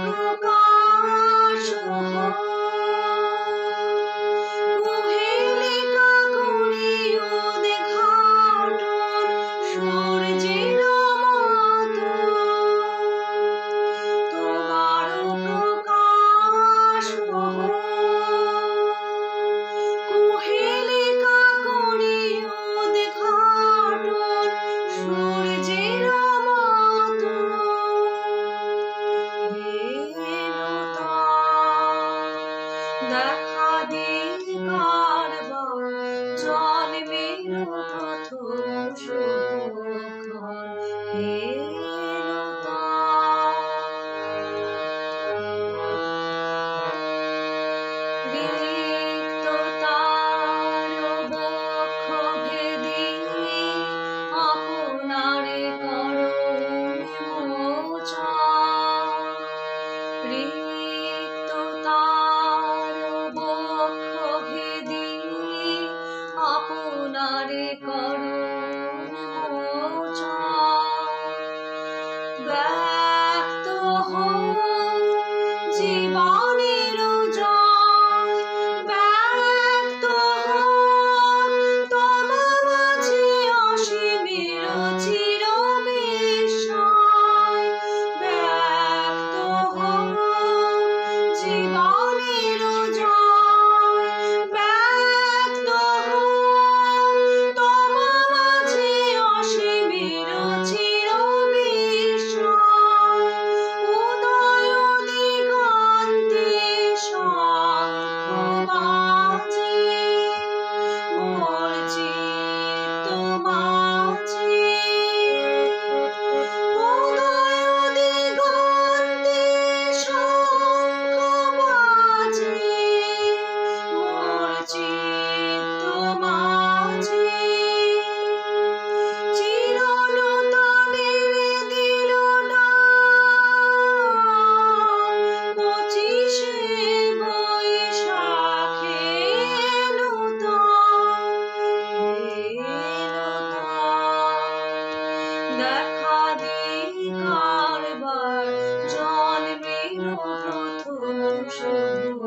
প্রকাশ কুহেলিকা করিও দেখাটন সূর্যের মতো তোমার প্রকাশ কুহেলিকা করিও দেখাটন সূর্যের মতো দেখা দিবার জন্মের প্রথম শুভক্ষণ রিক্ত তার বক্ষ ভেদি আপনারে করুণ মোচন রিক্ত তার বক্ষ ভেদি আপনারে করুণ মোচন ব্যক্ত হোক জীবনের জয় ব্যক্ত হোক তোমার মাঝে অসীমের চির বিস্ময় ব্যক্ত হোক জীবনের জয় ব্যক্ত হোক তোমার মাঝে অসীমের চির বিস্ময় উদয় দিগন্তে শঙ্খ বাজে মোর চিত্ত মাঝে উদয় দিগন্তে শঙ্খ বাজে মোর চিত্ত মাঝে চিরনূতনের দিল ডাক 25শে বৈশাখে নূতন দেখা দিবার জন্মের প্রথম শুভ